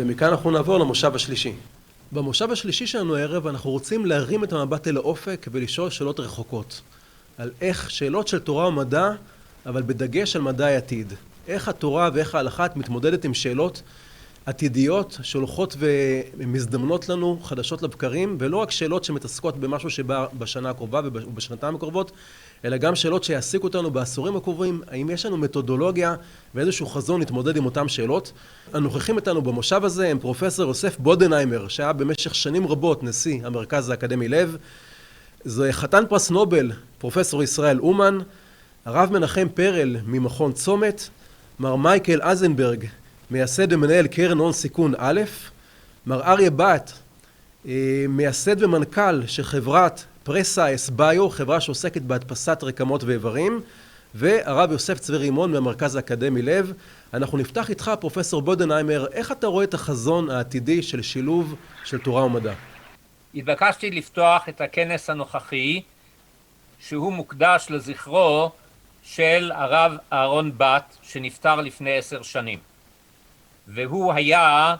ומכאן אנחנו נעבור למושב השלישי. במושב השלישי שלנו הערב אנחנו רוצים להרים את המבט אל האופק ולשאול שאלות רחוקות. על איך שאלות של תורה ומדע, אבל בדגש על מדע העתיד. איך התורה ואיך ההלכה מתמודדת עם שאלות עתידיות שהולכות ומזדמנות לנו חדשות לבקרים, ולא רק שאלות שמתעסקות במשהו שבא בשנה הקרובה ובשנתיים הקרובות, אלא גם שאלות שיעסיקו אותנו בעשורים הקרובים. האם יש לנו מתודולוגיה ואיזשהו חזון להתמודד עם אותם שאלות? הנוכחים איתנו במושב הזה הם פרופסור יוסף בודנהיימר, שהיה במשך שנים רבות נשיא המרכז האקדמי לב, זה חתן פרס נובל פרופסור ישראל אומן, הרב מנחם פרל ממכון צומת, מר מייקל אזנברג מייסד ומנהל קרן הון סיכון א', מר אריה בת מייסד ומנכ"ל של חברת פרסייס ביו, חברה שעוסקת בהדפסת רקמות ואיברים, והרב יוסף צבי רימון מהמרכז האקדמי לב. אנחנו נפתח איתך פרופסור בודנהיימר, איך אתה רואה את החזון העתידי של שילוב של תורה ומדע? התבקשתי לפתוח את הכנס הנוכחי שהוא מוקדש לזכרו של הרב אהרון בת שנפטר לפני 10 שנים, והוא היה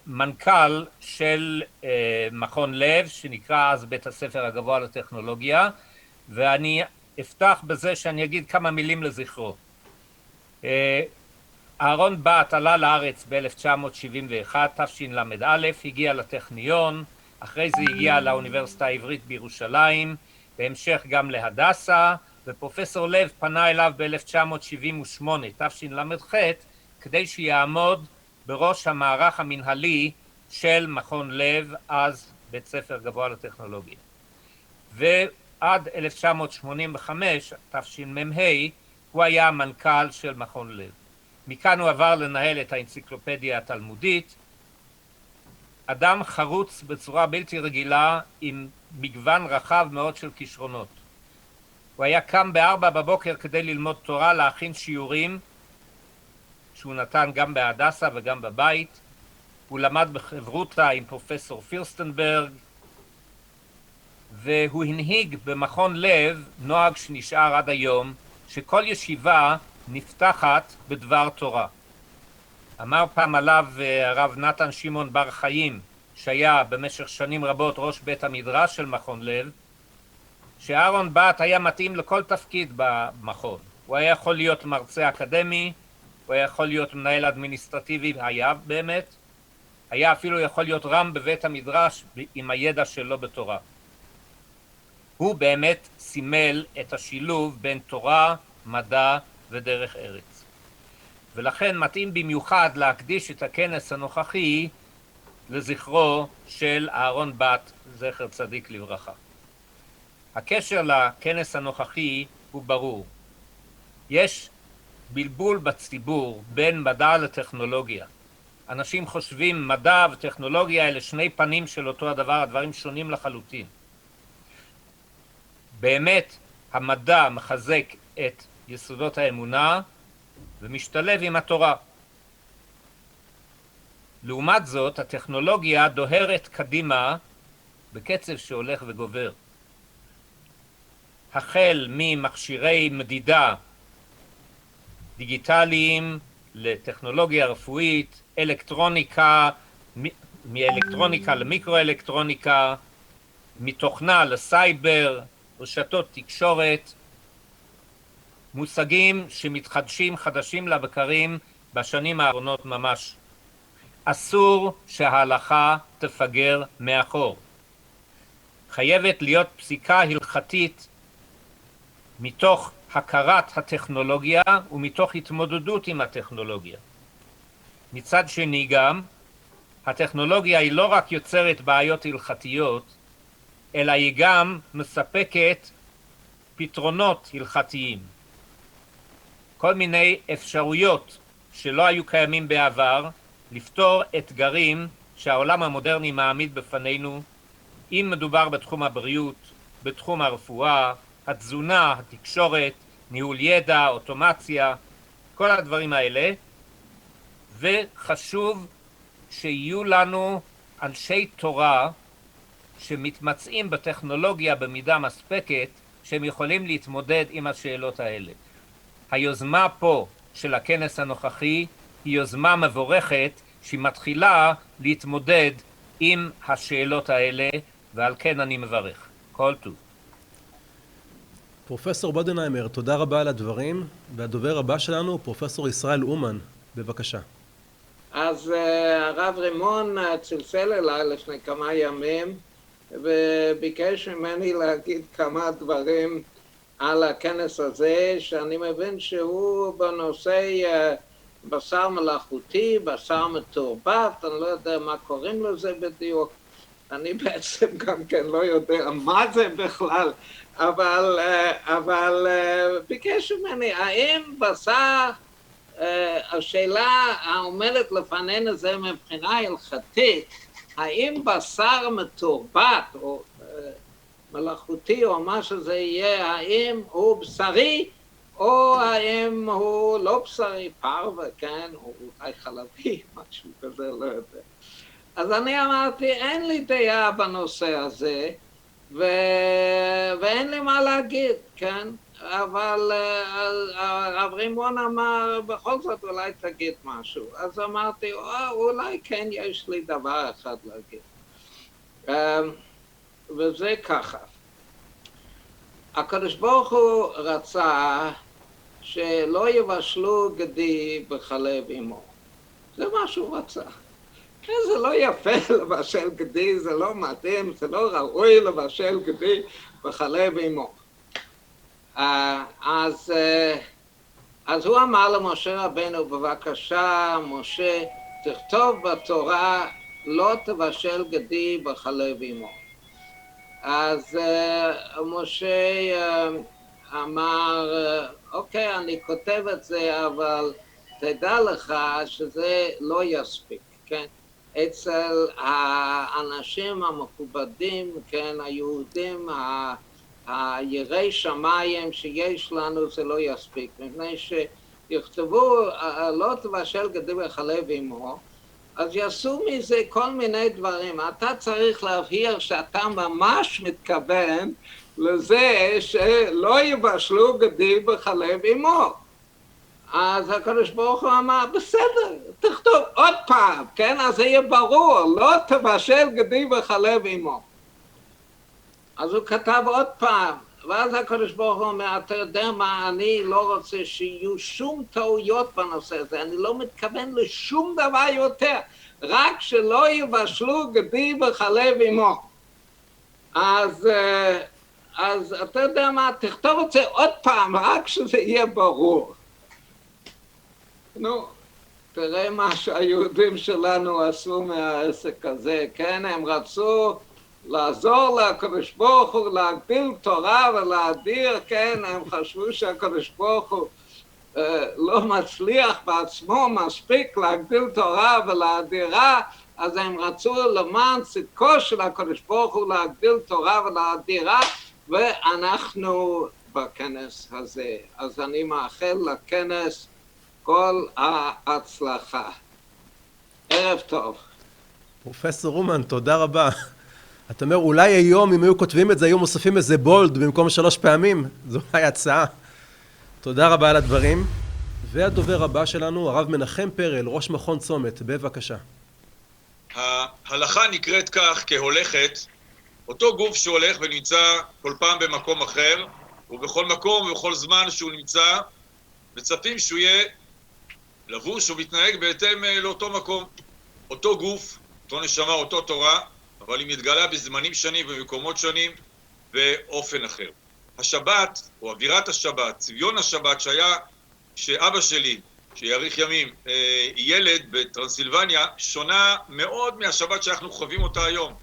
מנכ"ל של מכון לב שנקרא אז בית הספר הגבוה לטכנולוגיה, ואני אפתח בזה שאני אגיד כמה מילים לזכרו. אהרון בת עלה לארץ ב-1971 תשל"א, הגיע לטכניון, אחרי זה הגיע לאוניברסיטה העברית בירושלים, בהמשך גם להדסה, ופרופסור לב פנה אליו ב-1978 תשל"ח כדי שיעמוד בראש המערך המנהלי של מכון לב, אז בית ספר גבוה לטכנולוגיה. ועד 1985 תשמ"ה הוא היה המנכ"ל של מכון לב. מכאן הוא עבר לנהל את האנציקלופדיה התלמודית. אדם חרוץ בצורה בלתי רגילה עם מגוון רחב מאוד של כישרונות. הוא היה קם ב-4 בבוקר כדי ללמוד תורה, להכין שיעורים שהוא נתן גם בהדסה וגם בבית. הוא למד בחברותה עם פרופסור פירסטנברג, והוא הנהיג במכון לב נוהג שנשאר עד היום, שכל ישיבה נפתחת בדבר תורה. אמר פעם עליו הרב נתן שמעון בר חיים, שהיה במשך שנים רבות ראש בית המדרש של מכון לב, שאהרון בת היה מתאים לכל תפקיד במכון. הוא היה יכול להיות מרצה אקדמי, הוא היה יכול להיות מנהל אדמיניסטרטיבי, היה באמת, היה אפילו יכול להיות רם בבית המדרש עם הידע שלו בתורה. הוא באמת סימל את השילוב בין תורה, מדע ודרך ארץ. ולכן מתאים במיוחד להקדיש את הכנס הנוכחי לזכרו של אהרון בת, זכר צדיק לברכה. הקשר לכנס הנוכחי הוא ברור. יש בלבול בציבור בין מדע לטכנולוגיה. אנשים חושבים מדע וטכנולוגיה אלה שני פנים של אותו הדבר, הדברים שונים לחלוטין. באמת המדע מחזק את יסודות האמונה ומשתלב עם התורה. לעומת זאת, הטכנולוגיה דוהרת קדימה בקצב שהולך וגובר. החל ממכשירי מדידה דיגיטליים לטכנולוגיה רפואית, אלקטרוניקה, מאלקטרוניקה למיקרו-אלקטרוניקה, מתוכנה לסייבר, רשתות תקשורת, מושגים שמתחדשים חדשים לבקרים בשנים האחרונות ממש. אסור שההלכה תפגר מאחור. חייבת להיות פסיקה הלכתית מתוך הכרת הטכנולוגיה ומתוך התמודדות עם הטכנולוגיה. מצד שני גם, הטכנולוגיה היא לא רק יוצרת בעיות הלכתיות, אלא היא גם מספקת פתרונות הלכתיים. כל מיני אפשרויות שלא היו קיימים בעבר, לפתור אתגרים שהעולם המודרני מעמיד בפנינו, אם מדובר בתחום הבריאות, בתחום הרפואה, התזונה, התקשורת, ניהול ידע, אוטומציה, כל הדברים האלה. וחשוב שיהיו לנו אנשי תורה שמתמצאים בטכנולוגיה במידה מספקת, שהם יכולים להתמודד עם השאלות האלה. היוזמה פה של הכנס הנוכחי היא יוזמה מבורכת, שהיא מתחילה להתמודד עם השאלות האלה, ועל כן אני מברך. כל טוב. פרופסור בודנהיימר, תודה רבה על הדברים, והדובר הבא שלנו, פרופסור ישראל אומן, בבקשה. אז הרב רימון צלצל אליי לפני כמה ימים, וביקש ממני להגיד כמה דברים על הכנס הזה, שאני מבין שהוא בנושא בשר מלאכותי, בשר מתורבת, אני לא יודע מה קוראים לזה בדיוק, אני בעצם גם כן לא יודע מה זה בכלל, אבל ביקש ממני, האם בשר, השאלה העומדת לפנינו זה מבחינה הלכתית, האם בשר מתורבת או מלאכותי או מה שזה יהיה, האם הוא בשרי או האם הוא לא בשרי, פרווה, כן, או אולי חלבי, משהו כזה, לא יודע. אז אני אמרתי, אין לי דעה בנושא הזה, ואין לי מה להגיד, כן? אבל הרב רימון אמר, בכל זאת אולי תגיד משהו. אז אמרתי, אולי כן יש לי דבר אחד להגיד. וזה ככה. הקדוש ברוך הוא רצה שלא יבשלו גדי בחלב אמו. זה מה שהוא רצה. זה לא יפה לבשל גדי, זה לא מתאים, זה לא ראוי לבשל גדי בחלב אמו. אז הוא אמר למשה רבנו, בבקשה, משה, תכתוב בתורה, לא תבשל גדי בחלב אמו. אז משה אמר, אוקיי, אני כותב את זה, אבל תדע לך שזה לא יספיק, כן? אצל האנשים המכובדים, כן, היהודים, היראי שמיים שיש לנו זה לא יספיק, מפני שיכתבו לא תבשל גדי בחלב אמו, אז יעשו מזה כל מיני דברים. אתה צריך להבהיר שאתה ממש מתכוון לזה שלא יבשלו גדי בחלב אמו. אז הקדוש ברוך הוא אמר, בסדר, תכתוב עוד פעם, כן? אז זה יהיה ברור, לא תבשל גדי בחלב אמו. אז הוא כתב עוד פעם, ואז הקדוש ברוך הוא אומר, אתה יודע מה, אני לא רוצה שיהיו שום טעויות בנושא הזה, אני לא מתכוון לשום דבר יותר, רק שלא יבשלו גדי בחלב אמו. אז אתה יודע מה, תכתוב את זה עוד פעם, רק שזה יהיה ברור. נו, תראה מה שהיהודים שלנו עשו מהעסק הזה, כן, הם רצו לעזור לקדוש ברוך הוא להגדיל תורה ולהדיר, כן, הם חשבו שהקדוש ברוך הוא לא מצליח בעצמו מספיק להגדיל תורה ולהדירה, אז הם רצו למען צדקו של הקדוש ברוך הוא להגדיל תורה ולהדירה, ואנחנו בכנס הזה. אז אני מאחל לכנס כל ההצלחה. ערב טוב. פרופסור אומן, תודה רבה. אתה אומר, אולי היום אם היו כותבים את זה, היו מוספים איזה בולד במקום 3 פעמים? זו אולי הצעה. תודה רבה על הדברים. והדובר הבא שלנו, הרב מנחם פרל, ראש מכון צומת, בבקשה. ההלכה נקראת כך כהולכת, אותו גוף שהולך ונמצא כל פעם במקום אחר, ובכל מקום ובכל זמן שהוא נמצא, מצפים שהוא יהיה לבוש ומתנהג בהתאם לאותו מקום. אותו גוף, אותו נשמה, אותו תורה, אבל היא מתגלה בזמנים שונים ובמקומות שונים באופן אחר. השבת, או אווירת השבת, צביון השבת שהיה, שאבא שלי, שיאריך ימים, ילד בטרנסילבניה, שונה מאוד מהשבת שאנחנו חווים אותה היום.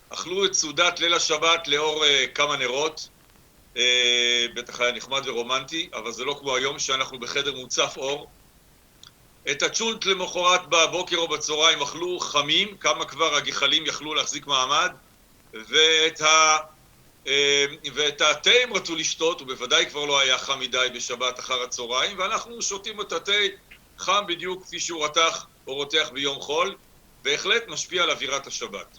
אכלו את סעודת ליל השבת לאור כמה נרות, בטח היה נחמד ורומנטי, אבל זה לא כמו היום שאנחנו בחדר מוצף אור. את הצ'ולט למחרת בבוקר או בצהריים אכלו חמים, כמה כבר הגחלים יכלו להחזיק מעמד, ואת התה הם רצו לשתות, ובוודאי כבר לא היה חם מדי בשבת אחר הצהריים, ואנחנו שותים את התה חם בדיוק כפי שהוא רתח או רותח ביום חול, בהחלט משפיע על אווירת השבת.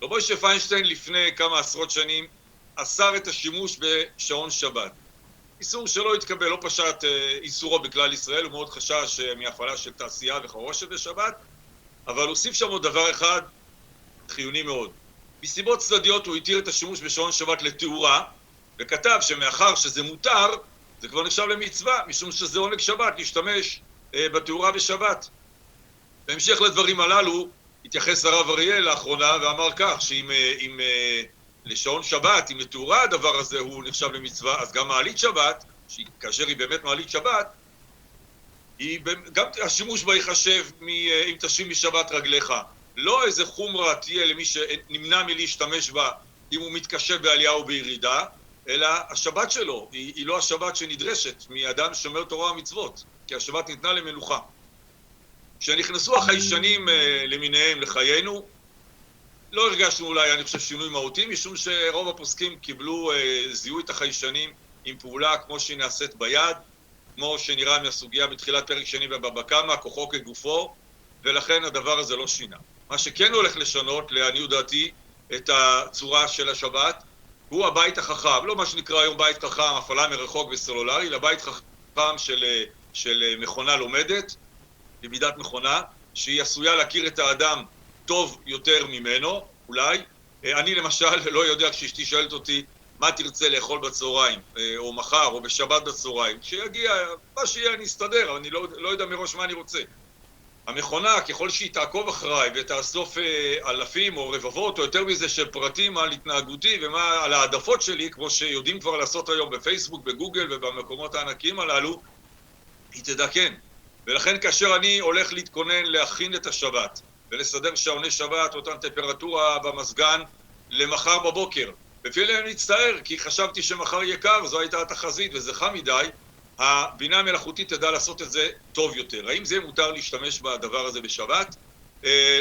רבי משה פיינשטיין לפני כמה עשרות שנים אסר את השימוש בשעון שבת. איסור שלא התקבל, לא פשט איסורו בכלל ישראל, הוא מאוד חשש מהפעלה של תעשייה וחרושת בשבת, אבל הוסיף שם עוד דבר אחד חיוני מאוד. מסיבות צדדיות הוא התיר את השימוש בשעון שבת לתאורה, וכתב שמאחר שזה מותר, זה כבר נחשב למצווה, משום שזה עונג שבת, להשתמש בתאורה בשבת. בהמשך לדברים הללו, התייחס הרב אריאל לאחרונה ואמר כך, שאם לשעון שבת, אם לתאורה הדבר הזה הוא נחשב למצווה, אז גם מעלית שבת, כאשר היא באמת מעלית שבת, גם השימוש בה ייחשב אם תשים משבת רגליך. לא איזה חומרה תהיה למי שנמנע מלהשתמש בה אם הוא מתקשה בעלייה או בירידה, אלא השבת שלו היא לא השבת שנדרשת מאדם שומר תורה ומצוות, כי השבת ניתנה למנוחה. כשנכנסו החיישנים למיניהם לחיינו, לא הרגשנו אולי, אני חושב, שינוי מהותי, משום שרוב הפוסקים קיבלו, זיהו את החיישנים עם פעולה כמו שהיא נעשית ביד, כמו שנראה מהסוגיה בתחילת פרק שני בבבא קמא, כוחו כגופו, ולכן הדבר הזה לא שינה. מה שכן הולך לשנות, לעניות דעתי, את הצורה של השבת, הוא הבית החכם, לא מה שנקרא היום בית חכם, הפעלה מרחוק וסלולרי, אלא בית חכם של מכונה לומדת, למידת מכונה, שהיא עשויה להכיר את האדם טוב יותר ממנו, אולי. אני למשל לא יודע כשאשתי שואלת אותי מה תרצה לאכול בצהריים, או מחר, או בשבת בצהריים. כשיגיע, מה שיהיה אני אסתדר, אבל אני לא יודע מראש מה אני רוצה. המכונה, ככל שהיא תעקוב אחריי ותאסוף אלפים או רבבות, או יותר מזה של פרטים על התנהגותי על העדפות שלי, כמו שיודעים כבר לעשות היום בפייסבוק, בגוגל ובמקומות הענקיים הללו, היא תדע כן. ולכן כאשר אני הולך להתכונן להכין את השבת, ולסדר שעוני שבת, אותן טמפרטורה במזגן, למחר בבוקר, ואפילו אני מצטער, כי חשבתי שמחר יהיה קר, זו הייתה התחזית וזה חם מדי, הבינה המלאכותית תדע לעשות את זה טוב יותר. האם זה מותר להשתמש בדבר הזה בשבת?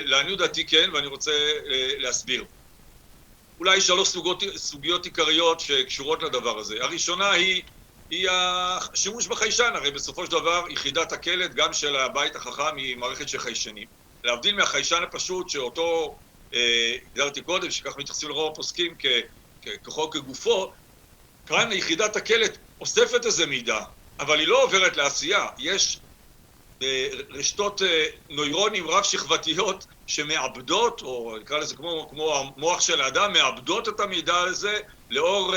לעניות דעתי כן, ואני רוצה להסביר. אולי 3 סוגיות עיקריות שקשורות לדבר הזה. הראשונה היא השימוש בחיישן, הרי בסופו של דבר יחידת הקלט גם של הבית החכם היא מערכת של חיישנים. להבדיל מהחיישן הפשוט שאותו הגדרתי קודם, שכך מתייחסים לרוב הפוסקים ככוחו כגופו, כאן יחידת הקלט אוספת איזה מידע, אבל היא לא עוברת לעשייה. יש רשתות נוירונים רב שכבתיות שמעבדות, או נקרא לזה כמו המוח של האדם, מעבדות את המידע הזה לאור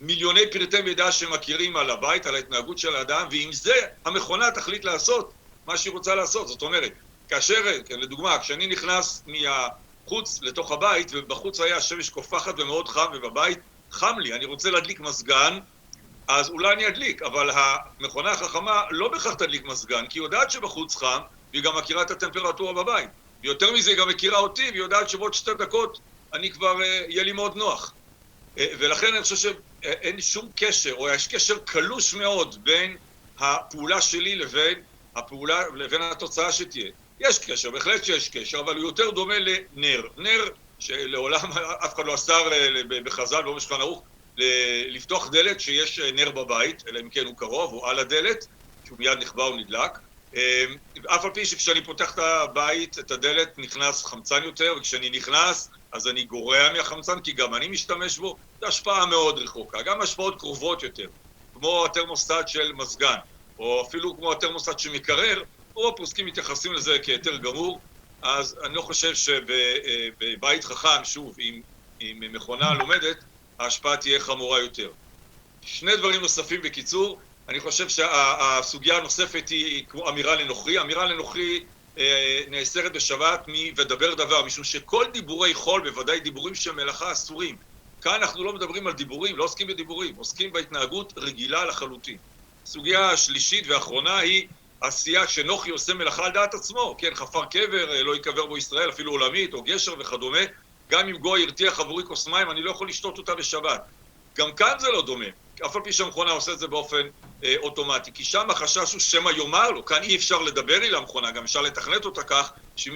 מיליוני פרטי מידע שמכירים על הבית, על ההתנהגות של האדם, ועם זה המכונה תחליט לעשות מה שהיא רוצה לעשות. זאת אומרת, כאשר, לדוגמה, כשאני נכנס מהחוץ לתוך הבית, ובחוץ היה השמש קופחת ומאוד חם, ובבית חם לי, אני רוצה להדליק מזגן, אז אולי אני אדליק, אבל המכונה החכמה לא בכך תדליק מזגן, כי היא יודעת שבחוץ חם, והיא גם מכירה את הטמפרטורה בבית. ויותר מזה, היא גם מכירה אותי, והיא יודעת שבעוד 2 דקות אני כבר, יהיה לי מאוד נוח. ולכן אני חושב שאין שום קשר, או יש קשר קלוש מאוד בין הפעולה שלי לבין התוצאה שתהיה. יש קשר, בהחלט שיש קשר, אבל הוא יותר דומה לנר. נר שלעולם אף אחד לא אסר בחז"ל ואומר שולחן ערוך לפתוח דלת שיש נר בבית, אלא אם כן הוא קרוב, או על הדלת, שהוא מיד נכבה או נדלק. אף על פי שכשאני פותח את הבית, את הדלת, נכנס חמצן יותר, וכשאני נכנס, אז אני גורע מהחמצן, כי גם אני משתמש בו. זו השפעה מאוד רחוקה, גם השפעות קרובות יותר, כמו התרמוסטט של מזגן, או אפילו כמו התרמוסטט שמקרר, או הפוסקים מתייחסים לזה כיתר גמור. אז אני לא חושב שבבית חכם, שוב, עם מכונה לומדת, ההשפעה תהיה חמורה יותר. 2 דברים נוספים בקיצור. אני חושב שהסוגיה הנוספת היא כמו אמירה לנוכרי. אמירה לנוכרי נאסרת בשבת ודבר דבר, משום שכל דיבורי חול, בוודאי דיבורים של מלאכה, אסורים. כאן אנחנו לא מדברים על דיבורים, לא עוסקים בדיבורים, עוסקים בהתנהגות רגילה לחלוטין. הסוגיה השלישית והאחרונה היא עשייה שנוכרי עושה מלאכה על דעת עצמו. כן, חפר קבר, לא יקבר בו ישראל, אפילו עולמית, או גשר וכדומה. גם אם גוי הרתיח עבורי כוס מים, אני לא יכול לשתות אותה בשבת. גם כאן זה לא דומה. אף על פי שהמכונה עושה את זה באופן אוטומטי. כי שם החשש הוא שמא יאמר לו, כאן אי אפשר לדבר אל המכונה, גם אפשר לתכנת אותה כך, שאם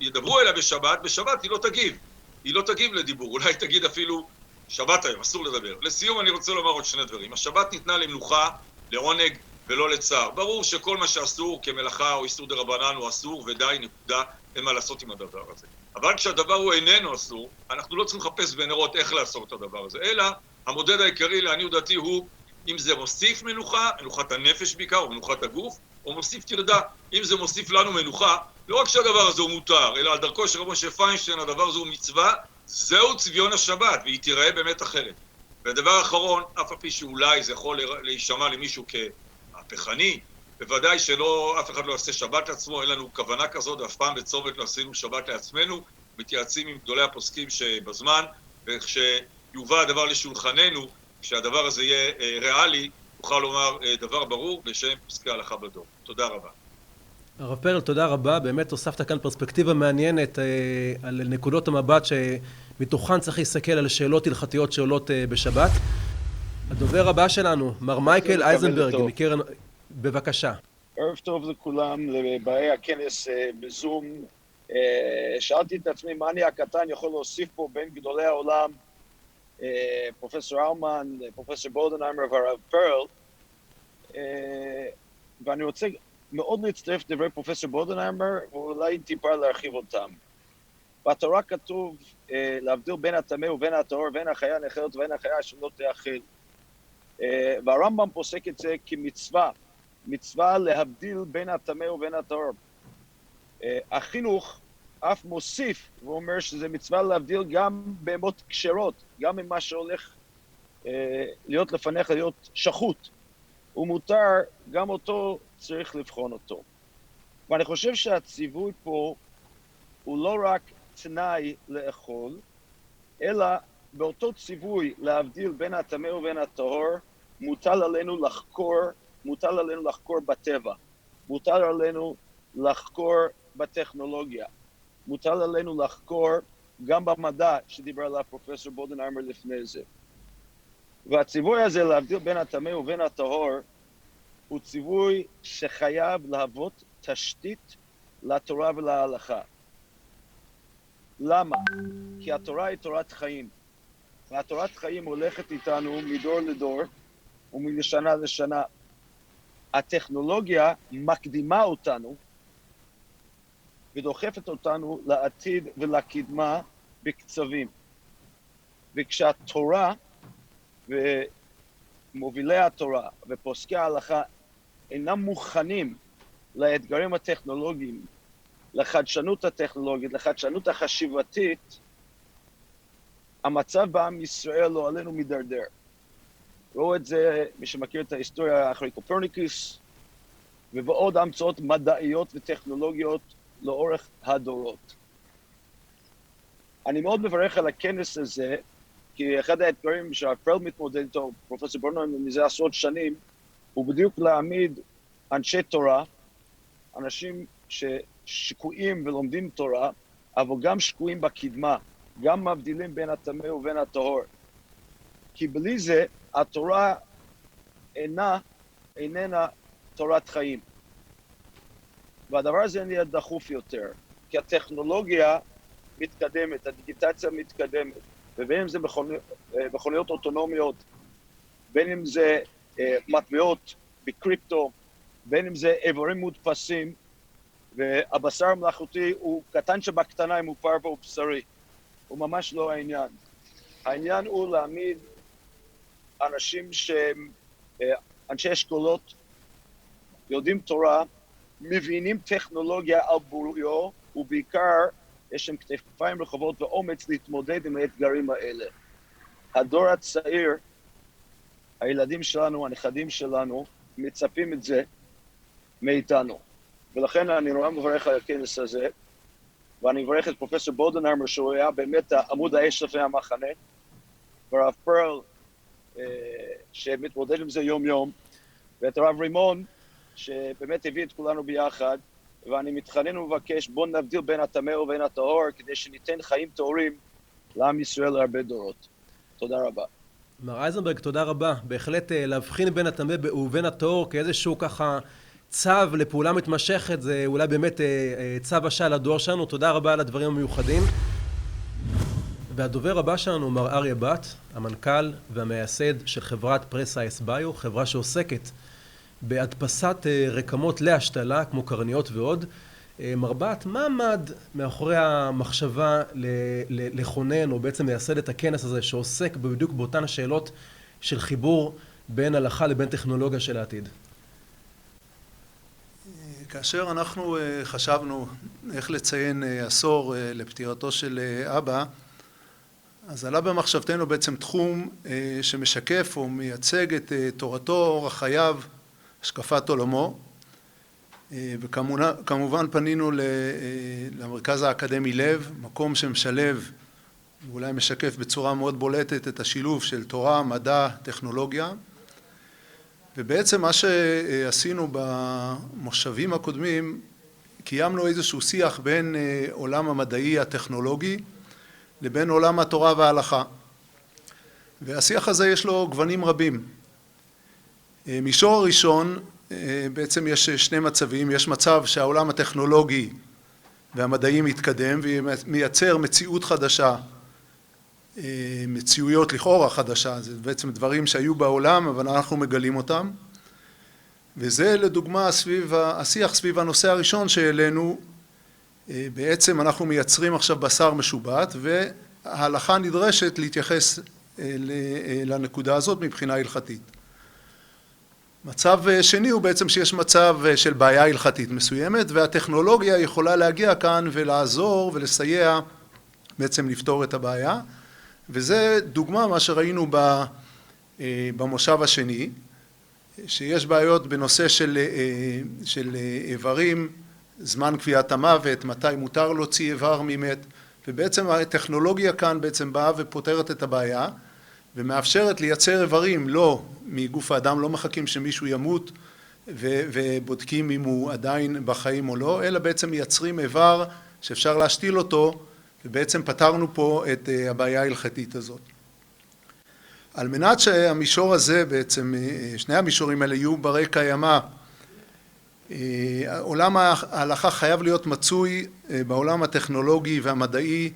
ידברו אליה בשבת היא לא תגיב. היא לא תגיב לדיבור, אולי תגיד אפילו שבת היום, אסור לדבר. לסיום אני רוצה לומר עוד 2 דברים. השבת ניתנה למנוחה, לעונג ולא לצער. ברור שכל מה שאסור כמלאכה או איסור דרבנן הוא אסור, ודי, נקודה, אין מה לעשות עם הדבר הזה. אבל כשהדבר הוא איננו אסור, אנחנו לא צריכים לחפש בנרות איך לעשות את הדבר הזה, אלא המודד העיקרי לעניות דעתי הוא אם זה מוסיף מנוחה, מנוחת הנפש בעיקר, או מנוחת הגוף, או מוסיף טרדה. אם זה מוסיף לנו מנוחה, לא רק שהדבר הזה הוא מותר, אלא על דרכו של רב משה פיינשטיין, הדבר הזה הוא מצווה, זהו צביון השבת, והיא תיראה באמת אחרת. והדבר האחרון, אף על פי שאולי זה יכול להישמע למישהו כמהפכני, בוודאי שלא, אף אחד לא יעשה שבת לעצמו, אין לנו כוונה כזאת, ואף פעם בצומת לא עשינו שבת לעצמנו, מתייעצים עם גדולי הפוסקים שבזמן, וכשיובא הדבר לשולחננו, כשהדבר הזה יהיה ריאלי, נוכל לומר דבר ברור בשם פסקי ההלכה בדור. תודה רבה. הרב פרל, תודה רבה. באמת הוספת כאן פרספקטיבה מעניינת על נקודות המבט שמתוכן צריך להסתכל על שאלות הלכתיות שעולות בשבת. הדובר הבא שלנו, מר מייקל אייזנברג, מקרן... בבקשה. ערב טוב לכולם, לבאי הכנס בזום. שאלתי את עצמי מה אני הקטן יכול להוסיף פה בין גדולי העולם, פרופסור אלמן, פרופסור בודנהיימר והרב פרל, ואני רוצה מאוד להצטרף לדברי פרופסור בודנהיימר, ואולי טיפה להרחיב אותם. בתורה כתוב להבדיל בין הטמא ובין הטהור, בין החיה הנאכלת ובין החיה שלא תאכל. והרמב"ם פוסק את זה כמצווה, מצווה להבדיל בין הטמא ובין הטהור. החינוך אף מוסיף, הוא אומר שזה מצווה להבדיל גם בהמות כשרות, גם ממה שהולך להיות לפניך, להיות שחוט. הוא מותר, גם אותו צריך לבחון אותו. ואני חושב שהציווי פה הוא לא רק תנאי לאכול, אלא באותו ציווי להבדיל בין הטמא ובין הטהור, מוטל עלינו לחקור בטבע, מוטל עלינו לחקור בטכנולוגיה, מוטל עלינו לחקור גם במדע שדיבר עליו פרופסור בודנהיימר לפני זה. והציווי הזה להבדיל בין הטמא ובין הטהור הוא ציווי שחייב להוות תשתית לתורה ולהלכה. למה? כי התורה היא תורת חיים. והתורת חיים הולכת איתנו מדור לדור ומשנה לשנה. הטכנולוגיה מקדימה אותנו ודוחפת אותנו לעתיד ולקדמה בקצבים. וכשהתורה ומובילי התורה ופוסקי ההלכה אינם מוכנים לאתגרים הטכנולוגיים, לחדשנות הטכנולוגית, לחדשנות החשיבתית, המצב בעם ישראל לא עלינו מדרדר. ראו את זה, מי שמכיר את ההיסטוריה אחרי קופרניקוס, ובעוד המצאות מדעיות וטכנולוגיות לאורך הדורות. אני מאוד מברך על הכנס הזה, כי אחד האתגרים שהפרל מתמודד איתו, פרופסור בודנהיימר מזה עשרות שנים, הוא בדיוק להעמיד אנשי תורה, אנשים ששקועים ולומדים תורה, אבל גם שקועים בקדמה, גם מבדילים בין הטמא ובין הטהור. כי בלי זה, התורה איננה תורת חיים. והדבר הזה נהיה דחוף יותר, כי הטכנולוגיה מתקדמת, הדיגיטציה מתקדמת, ובין אם זה מכוניות אוטונומיות, בין אם זה מטבעות בקריפטו, בין אם זה איברים מודפסים, והבשר המלאכותי הוא קטן שבקטנה אם הוא פרווה ובשרי. הוא ממש לא העניין. העניין הוא להעמיד אנשים שהם אנשי אשכולות, יודעים תורה, מבינים טכנולוגיה על בוריו, ובעיקר יש להם כתפיים רחבות ואומץ להתמודד עם האתגרים האלה. הדור הצעיר, הילדים שלנו, הנכדים שלנו, מצפים את זה מאיתנו. ולכן אני נורא מברך על הכנס הזה, ואני מברך את פרופסור בודנהיימר, שהוא היה באמת עמוד האש לפני המחנה, והרב פרל, שמתמודד עם זה יום-יום, ואת הרב רימון, שבאמת הביא את כולנו ביחד, ואני מתחנן ומבקש, בוא נבדיל בין הטמא ובין הטהור, כדי שניתן חיים טהורים לעם ישראל להרבה דורות. תודה רבה. מר אייזנברג, תודה רבה. בהחלט להבחין בין הטמא ובין הטהור כאיזשהו ככה צו לפעולה מתמשכת, זה אולי באמת צו השעה לדור שלנו. תודה רבה על הדברים המיוחדים. והדובר הבא שלנו, מר אריה בת, המנכ"ל והמייסד של חברת פרסייס ביו, חברה שעוסקת בהדפסת רקמות להשתלה, כמו קרניות ועוד. מר בת, מה עמד מאחורי המחשבה לכונן, או בעצם לייסד את הכנס הזה, שעוסק בדיוק באותן השאלות של חיבור בין הלכה לבין טכנולוגיה של העתיד? כאשר אנחנו חשבנו איך לציין עשור לפטירתו של אבא, אז עלה במחשבתנו בעצם תחום שמשקף או מייצג את תורתו, אורח חייו, השקפת עולמו, וכמובן פנינו למרכז האקדמי לב, מקום שמשלב ואולי משקף בצורה מאוד בולטת את השילוב של תורה, מדע, טכנולוגיה. ובעצם מה שעשינו במושבים הקודמים, קיימנו איזשהו שיח בין עולם המדעי הטכנולוגי לבין עולם התורה וההלכה. והשיח הזה יש לו גוונים רבים. מישור הראשון, בעצם יש שני מצבים. יש מצב שהעולם הטכנולוגי והמדעי מתקדם ומייצר מציאות חדשה, מציאויות לכאורה חדשה, זה בעצם דברים שהיו בעולם אבל אנחנו מגלים אותם, וזה לדוגמה השיח סביב הנושא הראשון שהעלינו. בעצם אנחנו מייצרים עכשיו בשר משובט וההלכה נדרשת להתייחס לנקודה הזאת מבחינה הלכתית. מצב שני הוא בעצם שיש מצב של בעיה הלכתית מסוימת והטכנולוגיה יכולה להגיע כאן ולעזור ולסייע בעצם לפתור את הבעיה, וזה דוגמה מה שראינו במושב השני, שיש בעיות בנושא של איברים, זמן קביעת המוות, מתי מותר להוציא איבר ממת, ובעצם הטכנולוגיה כאן בעצם באה ופותרת את הבעיה ומאפשרת לייצר איברים לא מגוף האדם, לא מחכים שמישהו ימות ובודקים אם הוא עדיין בחיים או לא, אלא בעצם מייצרים איבר שאפשר להשתיל אותו, ובעצם פתרנו פה את הבעיה ההלכתית הזאת. על מנת שהמישור הזה בעצם, שני המישורים האלה יהיו ברי קיימא, עולם ההלכה חייב להיות מצוי בעולם הטכנולוגי והמדעי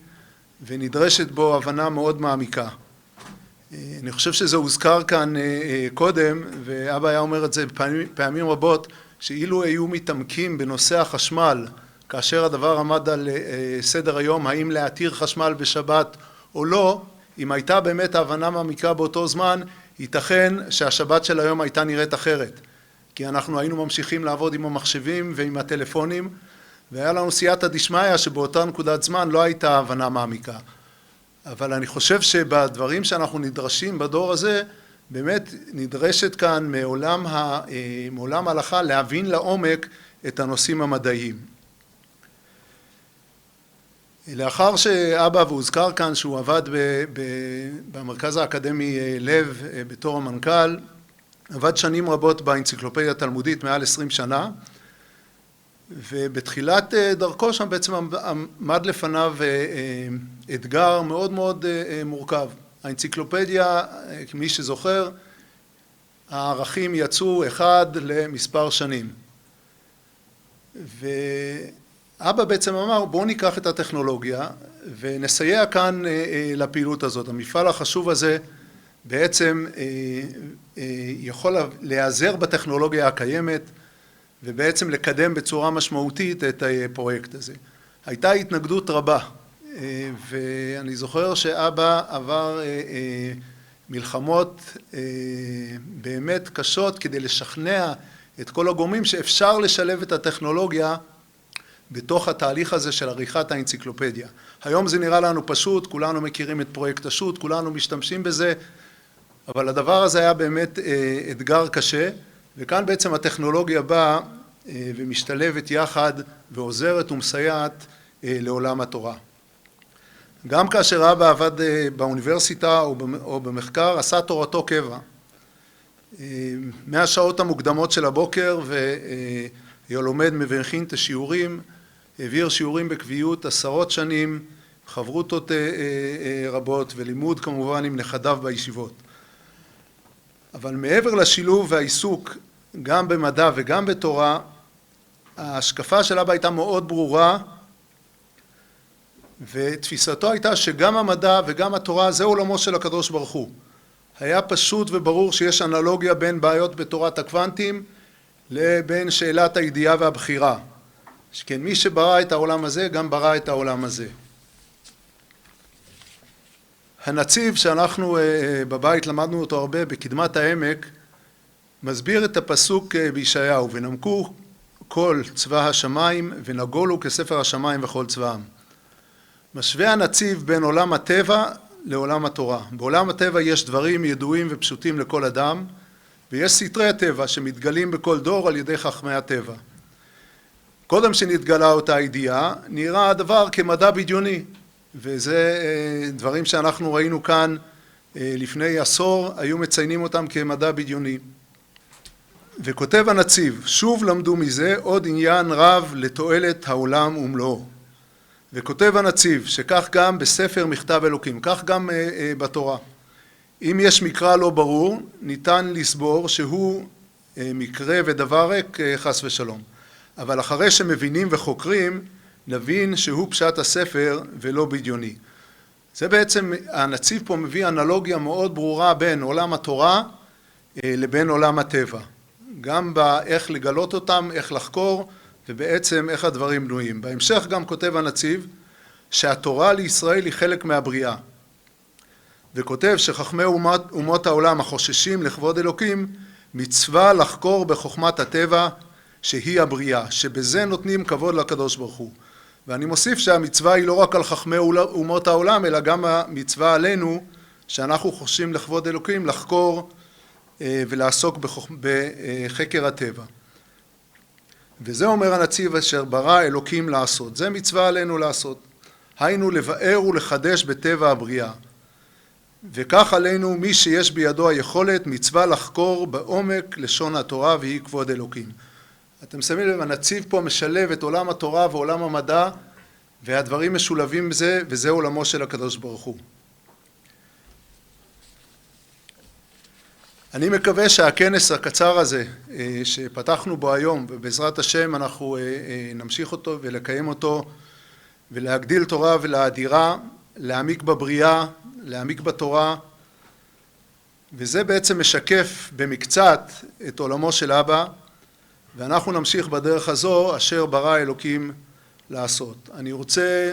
ונדרשת בו הבנה מאוד מעמיקה. אני חושב שזה הוזכר כאן קודם, ואבא היה אומר את זה פעמים רבות, שאילו היו מתעמקים בנושא החשמל, כאשר הדבר עמד על סדר היום, האם להתיר חשמל בשבת או לא, אם הייתה באמת ההבנה מעמיקה באותו זמן, ייתכן שהשבת של היום הייתה נראית אחרת. כי אנחנו היינו ממשיכים לעבוד עם המחשבים ועם הטלפונים, והיה לנו סייעתא דשמיא שבאותה נקודת זמן לא הייתה הבנה מעמיקה. אבל אני חושב שבדברים שאנחנו נדרשים בדור הזה, באמת נדרשת כאן מעולם ההלכה להבין לעומק את הנושאים המדעיים. לאחר שאבא והוזכר כאן שהוא עבד במרכז האקדמי לב בתור המנכ"ל, עבד שנים רבות באנציקלופדיה התלמודית, מעל 20 שנה, ובתחילת דרכו שם בעצם עמד לפניו אתגר מאוד מאוד מורכב. האנציקלופדיה, מי שזוכר, הערכים יצאו אחד למספר שנים. ואבא בעצם אמר, בואו ניקח את הטכנולוגיה ונסייע כאן לפעילות הזאת. המפעל החשוב הזה בעצם יכול להיעזר בטכנולוגיה הקיימת ובעצם לקדם בצורה משמעותית את הפרויקט הזה. הייתה התנגדות רבה, ואני זוכר שאבא עבר מלחמות באמת קשות כדי לשכנע את כל הגורמים שאפשר לשלב את הטכנולוגיה בתוך התהליך הזה של עריכת האנציקלופדיה. היום זה נראה לנו פשוט, כולנו מכירים את פרויקט השו"ת, כולנו משתמשים בזה, אבל הדבר הזה היה באמת אתגר קשה, וכאן בעצם הטכנולוגיה באה ומשתלבת יחד ועוזרת ומסייעת לעולם התורה. גם כאשר אבא עבד באוניברסיטה או במחקר, עשה תורתו קבע. מהשעות המוקדמות של הבוקר והיה לומד והכין את השיעורים, העביר שיעורים בקביעות עשרות שנים, חברותות רבות ולימוד כמובן עם נכדיו בישיבות. אבל מעבר לשילוב והעיסוק גם במדע וגם בתורה, ההשקפה של אבא הייתה מאוד ברורה, ותפיסתו הייתה שגם המדע וגם התורה זה עולמו של הקדוש ברוך הוא. היה פשוט וברור שיש אנלוגיה בין בעיות בתורת הקוונטים לבין שאלת הידיעה והבחירה. שכן מי שברא את העולם הזה גם ברא את העולם הזה. הנציב שאנחנו בבית למדנו אותו הרבה בקדמת העמק, מסביר את הפסוק בישעיהו, ונמקו כל צבא השמיים, ונגולו כספר השמיים וכל צבאם. משווה הנציב בין עולם הטבע לעולם התורה. בעולם הטבע יש דברים ידועים ופשוטים לכל אדם, ויש סתרי הטבע שמתגלים בכל דור על ידי חכמי הטבע. קודם שנתגלה אותה ידיעה, נראה הדבר כמדע בדיוני, וזה דברים שאנחנו ראינו כאן לפני עשור, היו מציינים אותם כמדע בדיוני. וכותב הנציב, שוב למדו מזה עוד עניין רב לתועלת העולם ומלואו. וכותב הנציב שכך גם בספר מכתב אלוקים, כך גם בתורה. אם יש מקרא לא ברור, ניתן לסבור שהוא מקרה ודבר ריק חס ושלום. אבל אחרי שמבינים וחוקרים, נבין שהוא פשט הספר ולא בדיוני. זה בעצם, הנציב פה מביא אנלוגיה מאוד ברורה בין עולם התורה לבין עולם הטבע. גם באיך לגלות אותם, איך לחקור, ובעצם איך הדברים בנויים. בהמשך גם כותב הנציב שהתורה לישראל היא חלק מהבריאה. וכותב שחכמי אומות העולם החוששים לכבוד אלוקים, מצווה לחקור בחוכמת הטבע שהיא הבריאה, שבזה נותנים כבוד לקדוש ברוך הוא. ואני מוסיף שהמצווה היא לא רק על חכמי אומות העולם, אלא גם המצווה עלינו, שאנחנו חוששים לכבוד אלוקים, לחקור ולעסוק בחקר הטבע. וזה אומר הנציב אשר ברא אלוקים לעשות. זה מצווה עלינו לעשות. היינו לבאר ולחדש בטבע הבריאה. וכך עלינו מי שיש בידו היכולת מצווה לחקור בעומק לשון התורה והיא כבוד אלוקים. אתם שמים לב, הנציב פה משלב את עולם התורה ועולם המדע, והדברים משולבים בזה, וזה עולמו של הקדוש ברוך הוא. אני מקווה שהכנס הקצר הזה שפתחנו בו היום, ובעזרת השם אנחנו נמשיך אותו ולקיים אותו, ולהגדיל תורה ולהאדירה, להעמיק בבריאה, להעמיק בתורה, וזה בעצם משקף במקצת את עולמו של אבא, ואנחנו נמשיך בדרך הזו אשר ברא אלוקים לעשות. אני רוצה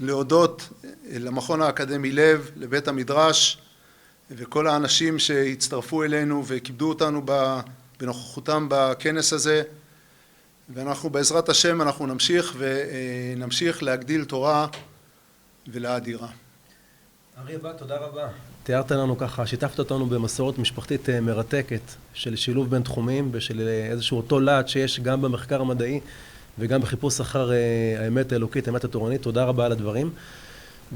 להודות למכון האקדמי לב, לבית המדרש, וכל האנשים שהצטרפו אלינו וכיבדו אותנו בנוכחותם בכנס הזה, ואנחנו בעזרת השם אנחנו נמשיך להגדיל תורה ולהאדירה. אריה בא, תודה רבה. תיארת לנו ככה, שיתפת אותנו במסורת משפחתית מרתקת של שילוב בין תחומים ושל איזשהו אותו להט שיש גם במחקר המדעי וגם בחיפוש אחר האמת האלוקית, האמת התורנית. תודה רבה על הדברים.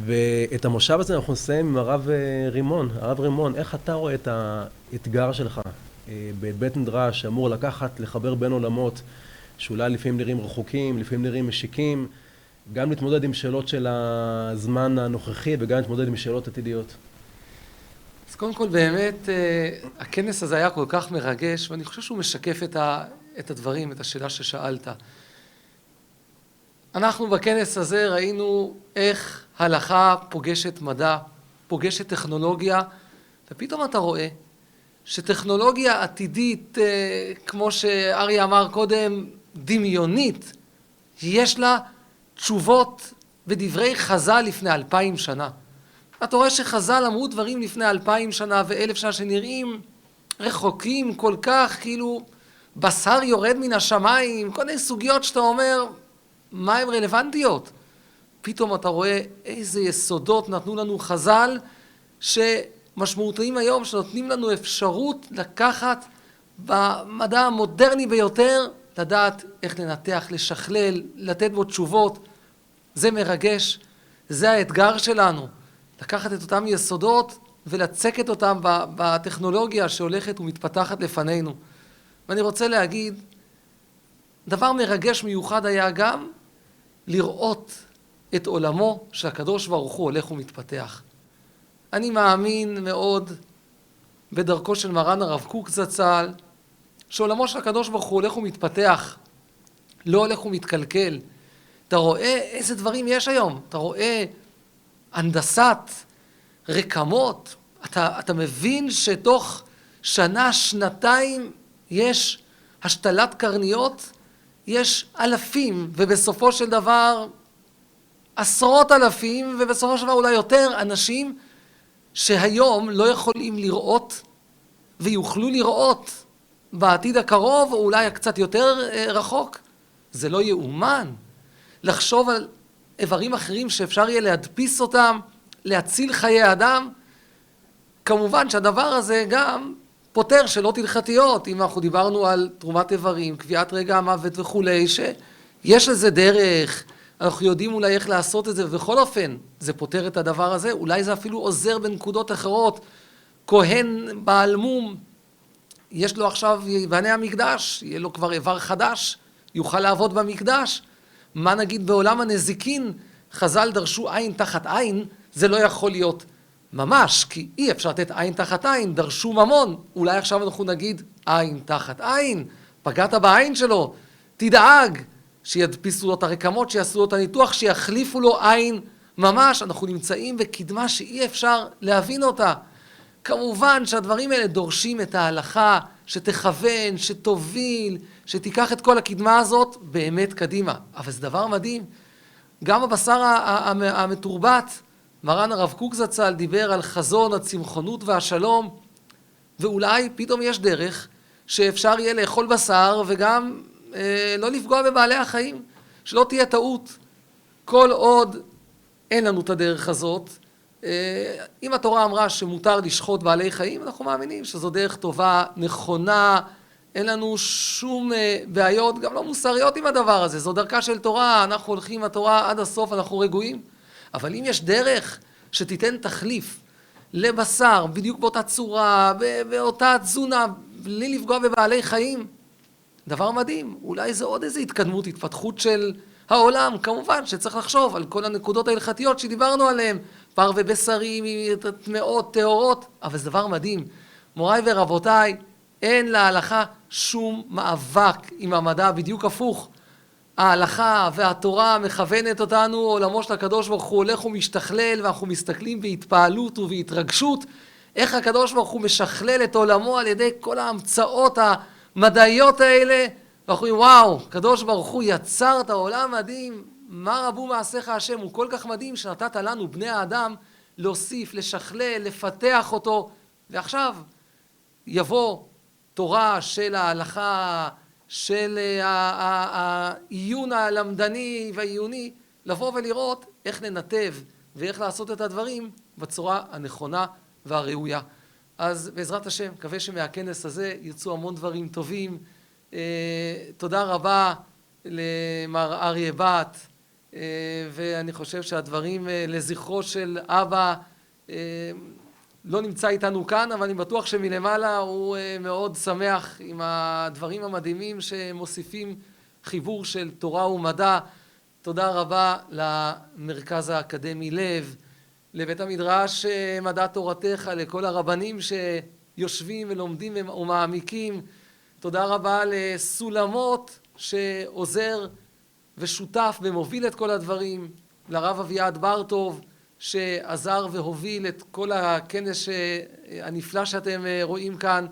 ואת המושב הזה אנחנו נסיים עם הרב רימון. הרב רימון, איך אתה רואה את האתגר שלך בבית מדרש שאמור לקחת, לחבר בין עולמות שאולי לפעמים נראים רחוקים, לפעמים נראים משיקים, גם להתמודד עם שאלות של הזמן הנוכחי וגם להתמודד עם שאלות עתידיות? אז קודם כל באמת הכנס הזה היה כל כך מרגש, ואני חושב שהוא משקף את הדברים, את השאלה ששאלת. אנחנו בכנס הזה ראינו איך הלכה פוגשת מדע, פוגשת טכנולוגיה, ופתאום אתה רואה שטכנולוגיה עתידית, כמו שאריה אמר קודם, דמיונית, יש לה תשובות ודברי חז"ל לפני 2000 שנה. אתה רואה שחז"ל אמרו דברים לפני 2000 שנה ו1000 שנה שנראים רחוקים כל כך, כאילו בשר יורד מן השמיים, כל מיני סוגיות שאתה אומר, מה הן רלוונטיות? פתאום אתה רואה איזה יסודות נתנו לנו חז"ל, שמשמעותיים היום, שנותנים לנו אפשרות לקחת במדע המודרני ביותר, לדעת איך לנתח, לשכלל, לתת בו תשובות. זה מרגש, זה האתגר שלנו. לקחת את אותם יסודות ולצקת אותם בטכנולוגיה שהולכת ומתפתחת לפנינו. ואני רוצה להגיד, דבר מרגש מיוחד היה גם לראות את עולמו שהקדוש ברוך הוא הולך ומתפתח. אני מאמין מאוד בדרכו של מרן הרב קוק זצ"ל, שעולמו של הקדוש ברוך הוא הולך ומתפתח, לא הולך ומתקלקל. אתה רואה איזה דברים יש היום, אתה רואה הנדסת רקמות, אתה מבין שתוך שנה, שנתיים יש השתלת קרניות, יש אלפים, ובסופו של דבר עשרות אלפים, ובסופו של דבר אולי יותר אנשים שהיום לא יכולים לראות ויוכלו לראות בעתיד הקרוב, או אולי קצת יותר רחוק. זה לא יאומן. לחשוב על איברים אחרים שאפשר יהיה להדפיס אותם, להציל חיי אדם. כמובן שהדבר הזה גם פותר שאלות הלכתיות. אם אנחנו דיברנו על תרומת איברים, קביעת רגע המוות וכולי, שיש לזה דרך, אנחנו יודעים אולי איך לעשות את זה, ובכל אופן זה פותר את הדבר הזה, אולי זה אפילו עוזר בנקודות אחרות. כהן בעל מום, יש לו עכשיו יבנה המקדש, יהיה לו כבר איבר חדש, יוכל לעבוד במקדש. מה נגיד בעולם הנזיקין? חז"ל דרשו עין תחת עין, זה לא יכול להיות ממש, כי אי אפשר לתת עין תחת עין, דרשו ממון. אולי עכשיו אנחנו נגיד עין תחת עין, פגעת בעין שלו, תדאג שידפיסו לו את הרקמות, שיעשו לו את הניתוח, שיחליפו לו עין ממש. אנחנו נמצאים בקדמה שאי אפשר להבין אותה. כמובן שהדברים האלה דורשים את ההלכה שתכוון, שתוביל, שתיקח את כל הקדמה הזאת באמת קדימה. אבל זה דבר מדהים. גם הבשר המתורבת, מרן הרב קוק זצ"ל דיבר על חזון הצמחונות והשלום, ואולי פתאום יש דרך שאפשר יהיה לאכול בשר וגם לא לפגוע בבעלי החיים, שלא תהיה טעות. כל עוד אין לנו את הדרך הזאת, אם התורה אמרה שמותר לשחוט בעלי חיים, אנחנו מאמינים שזו דרך טובה, נכונה, אין לנו שום בעיות, גם לא מוסריות עם הדבר הזה. זו דרכה של תורה, אנחנו הולכים עם התורה עד הסוף, אנחנו רגועים. אבל אם יש דרך שתיתן תחליף לבשר, בדיוק באותה צורה, באותה תזונה, בלי לפגוע בבעלי חיים, דבר מדהים. אולי זה עוד איזו התקדמות, התפתחות של העולם. כמובן שצריך לחשוב על כל הנקודות ההלכתיות שדיברנו עליהן, פר ובשרים, טמאות, טהורות, אבל זה דבר מדהים. מוריי ורבותיי, אין להלכה שום מאבק עם המדע, בדיוק הפוך. ההלכה והתורה מכוונת אותנו, עולמו של הקדוש ברוך הוא הולך ומשתכלל, ואנחנו מסתכלים בהתפעלות ובהתרגשות, איך הקדוש ברוך הוא משכלל את עולמו על ידי כל ההמצאות המדעיות האלה, ואנחנו אומרים, וואו, הקדוש ברוך הוא יצר את העולם מדהים, מה רבו מעשיך השם, הוא כל כך מדהים שנתת לנו בני האדם להוסיף, לשכלל, לפתח אותו, ועכשיו יבוא תורה של ההלכה, של העיון הלמדני והעיוני, לבוא ולראות איך לנתב ואיך לעשות את הדברים בצורה הנכונה והראויה. אז בעזרת השם, מקווה שמהכנס הזה יצאו המון דברים טובים. תודה רבה למר אריה בת, ואני חושב שהדברים לזכרו של אבא לא נמצא איתנו כאן, אבל אני בטוח שמלמעלה הוא מאוד שמח עם הדברים המדהימים שמוסיפים חיבור של תורה ומדע. תודה רבה למרכז האקדמי לב, לבית המדרש מדע תורתך, לכל הרבנים שיושבים ולומדים ומעמיקים. תודה רבה לסולמות שעוזר ושותף ומוביל את כל הדברים, לרב אביעד בר-טוב שעזר והוביל את כל הכנס הנפלא שאתם רואים כאן,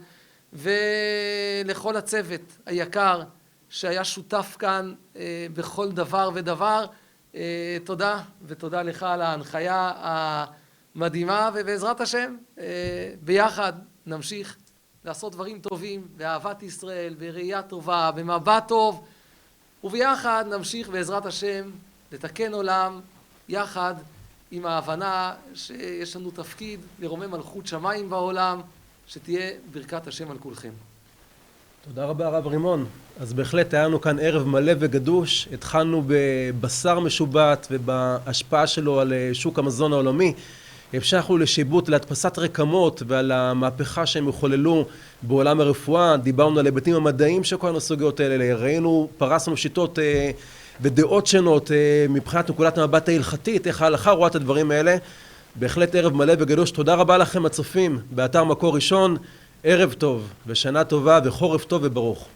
ולכל הצוות היקר שהיה שותף כאן בכל דבר ודבר. תודה, ותודה לך על ההנחיה המדהימה, ובעזרת השם ביחד נמשיך לעשות דברים טובים באהבת ישראל, בראייה טובה, במבט טוב, וביחד נמשיך בעזרת השם לתקן עולם יחד עם ההבנה שיש לנו תפקיד לרומם מלכות שמיים בעולם, שתהיה ברכת השם על כולכם. תודה רבה הרב רימון. אז בהחלט היה לנו כאן ערב מלא וגדוש. התחלנו בבשר משובט ובהשפעה שלו על שוק המזון העולמי. המשכנו לשיבוט, להדפסת רקמות ועל המהפכה שהם יחוללו בעולם הרפואה. דיברנו על היבטים המדעיים של כל הסוגיות האלה. ראינו, פרסנו שיטות ודעות שונות מבחינת נקודת המבט ההלכתית, איך ההלכה רואה את הדברים האלה. בהחלט ערב מלא וגדוש. תודה רבה לכם הצופים באתר מקור ראשון. ערב טוב ושנה טובה וחורף טוב וברוך.